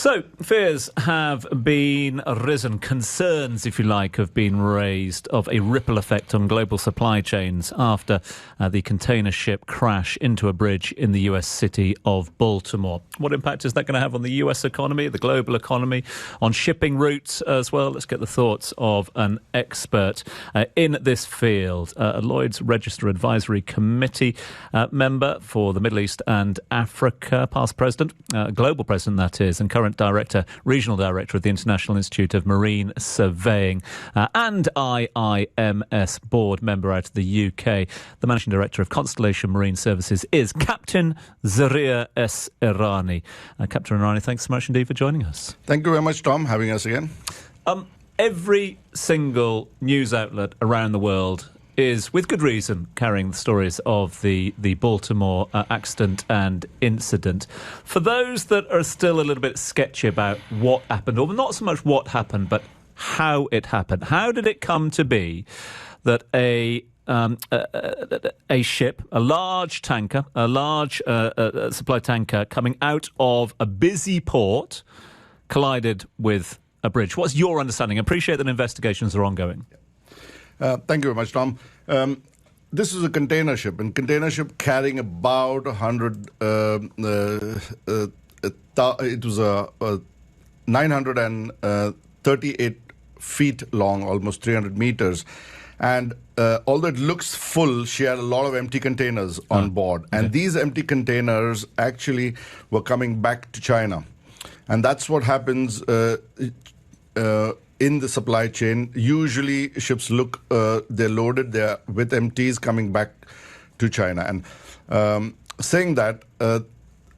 So, fears have been risen, concerns, if you like, have been raised of a ripple effect on global supply chains after the container ship crash into a bridge in the US city of Baltimore. What impact is that going to have on the US economy, the global economy, on shipping routes as well? Let's get the thoughts of an expert in this field, a Lloyd's Register Advisory Committee member for the Middle East and Africa, past president, global president that is, and current regional director of the International Institute of Marine Surveying, and IIMS board member out of the UK. The managing director of Constellation Marine Services is Captain Zarir Iràni. Captain Iràni, thanks so much indeed for joining us. Thank you very much, Tom, having us again. Every single news outlet around the world is, with good reason, carrying the stories of the Baltimore accident and incident. For those that are still a little bit sketchy about what happened, or not so much what happened, but how it happened, how did it come to be that a ship, a large tanker, a large supply tanker coming out of a busy port collided with a bridge? What's your understanding? I appreciate that investigations are ongoing. Thank you very much, Tom. This is a container ship, and container ship carrying about 100. It was a 938 feet long, almost 300 meters, and although it looks full, she had a lot of empty containers on board, and these empty containers actually were coming back to China, and that's what happens. In the supply chain, usually ships they're loaded, they're with empties coming back to China. And saying that,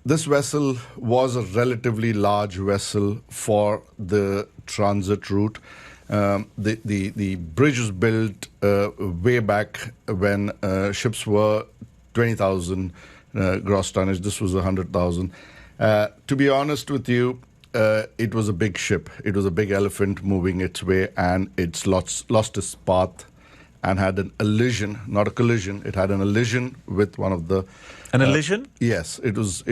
this vessel was a relatively large vessel for the transit route. The bridge was built way back when ships were 20,000 gross tonnage. This was 100,000. To be honest with you, it was a big ship. It was a big elephant moving its way, and it's lost its path and had an elision, not a collision. It had an elision with one of the... An elision? Yes, it was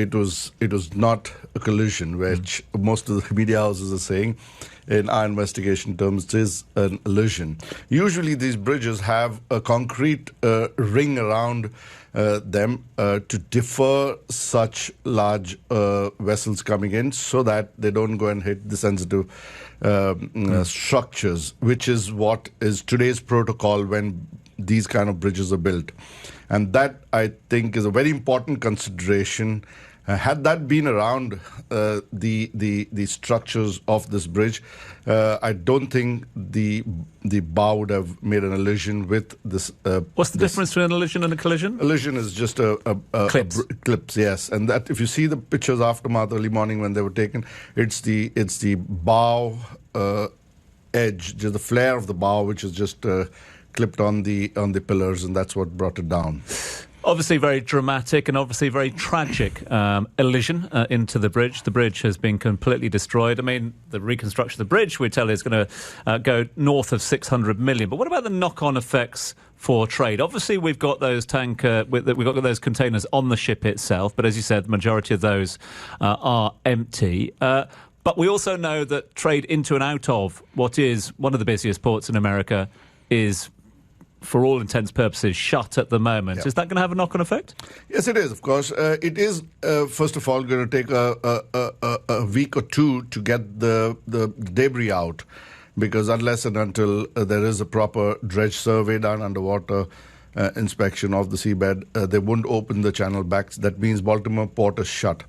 not a collision, which most of the media houses are saying. In our investigation terms, it is an elision. Usually these bridges have a concrete ring around them to defer such large vessels coming in so that they don't go and hit the sensitive structures, which is what is today's protocol when these kind of bridges are built. And that, I think, is a very important consideration. Had that been around the structures of this bridge, I don't think the bow would have made an elision with this. What's the difference between an elision and a collision? Elision is just clips, yes. And that, if you see the pictures aftermath early morning when they were taken, it's the bow edge, just the flare of the bow, which is just clipped on the pillars, and that's what brought it down. Obviously very dramatic and obviously very tragic elision into the bridge. The bridge has been completely destroyed. I mean, the reconstruction of the bridge, we tell, is going to go north of 600 million. But what about the knock-on effects for trade? Obviously, we've got those we've got those containers on the ship itself, but as you said, the majority of those are empty. But we also know that trade into and out of what is one of the busiest ports in America is, for all intents and purposes, shut at the moment. Yep. Is that going to have a knock-on effect? Yes, it is, of course. It is, first of all, going to take a week or two to get the debris out, because unless and until there is a proper dredge survey done, underwater inspection of the seabed, they won't open the channel back. That means Baltimore port is shut.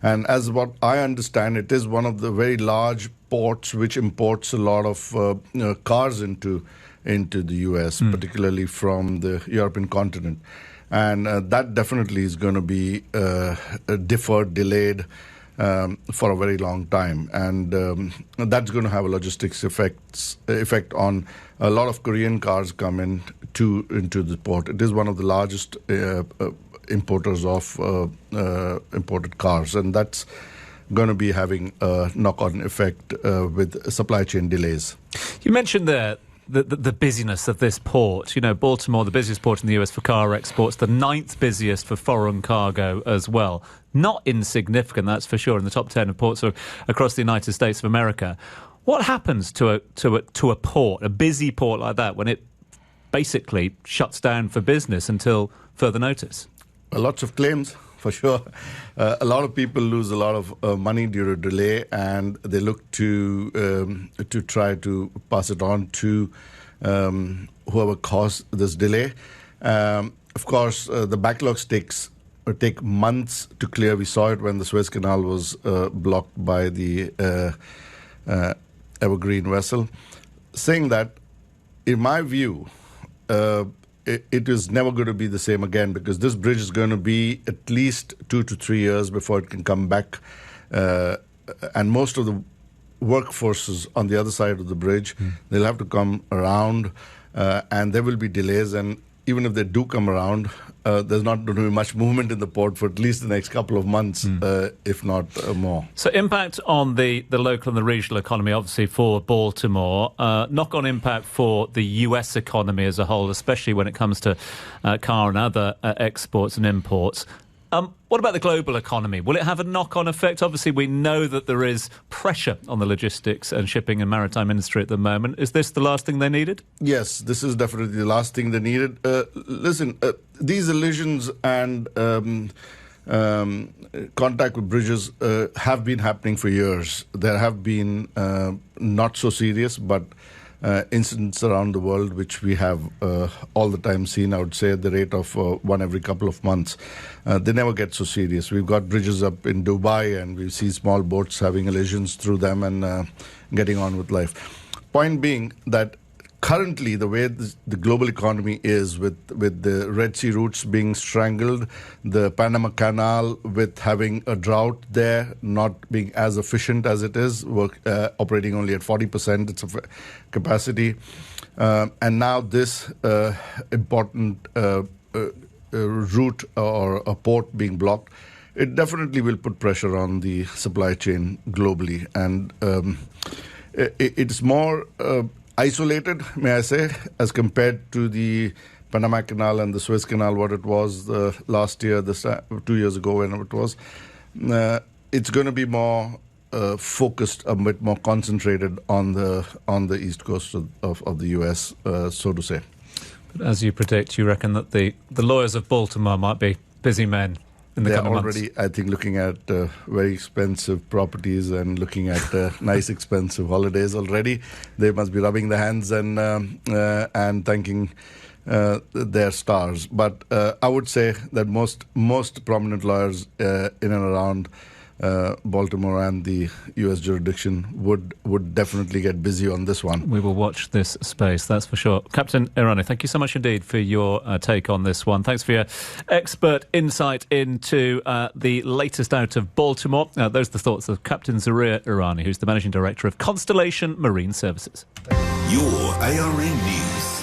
And as what I understand, it is one of the very large ports which imports a lot of cars into the US, particularly from the European continent. And that definitely is going to be deferred, delayed for a very long time. And that's going to have a logistics effect on a lot of Korean cars come into the port. It is one of the largest importers of imported cars, and that's going to be having a knock-on effect with supply chain delays. You mentioned there the busyness of this port. You know, Baltimore, the busiest port in the US for car exports, the 9th busiest for foreign cargo as well. Not insignificant, that's for sure, in the top 10 of ports across the United States of America. What happens to a port, a busy port like that, when it basically shuts down for business until further notice? Lots of claims, for sure. A lot of people lose a lot of money due to delay, and they look to try to pass it on to whoever caused this delay. Of course, the backlogs take months to clear. We saw it when the Suez Canal was blocked by the Evergreen vessel. Saying that, in my view, it is never going to be the same again, because this bridge is going to be at least 2 to 3 years before it can come back. And most of the workforces on the other side of the bridge, they'll have to come around, and there will be delays. And even if they do come around, there's not going to be much movement in the port for at least the next couple of months, if not more. So impact on the local and the regional economy, obviously, for Baltimore. Knock-on impact for the US economy as a whole, especially when it comes to car and other exports and imports. What about the global economy? Will it have a knock-on effect? Obviously, we know that there is pressure on the logistics and shipping and maritime industry at the moment. Is this the last thing they needed? Yes, this is definitely the last thing they needed. Listen, these elisions and contact with bridges have been happening for years. There have been not so serious, but incidents around the world, which we have all the time seen, I would say, at the rate of one every couple of months. They never get so serious. We've got bridges up in Dubai, and we see small boats having elisions through them and getting on with life. Point being that currently, the way the global economy is, with the Red Sea routes being strangled, the Panama Canal with having a drought there, not being as efficient as it is, operating only at 40% its capacity, and now this important route or a port being blocked, it definitely will put pressure on the supply chain globally. And it's more isolated, may I say, as compared to the Panama Canal and the Suez Canal, what it was last year, 2 years ago, when it was. It's going to be more focused, a bit more concentrated on the east coast of the U.S., so to say. But as you predict, you reckon that the lawyers of Baltimore might be busy men in the coming months? They're already, I think, looking at very expensive properties and looking at nice, expensive holidays already. They must be rubbing their hands and thanking their stars. But I would say that most prominent lawyers in and around Baltimore and the U.S. jurisdiction would definitely get busy on this one. We will watch this space, that's for sure. Captain Iràni, thank you so much indeed for your take on this one. Thanks for your expert insight into the latest out of Baltimore. Those are the thoughts of Captain Zarir Iràni, who's the Managing Director of Constellation Marine Services. Your ARN News.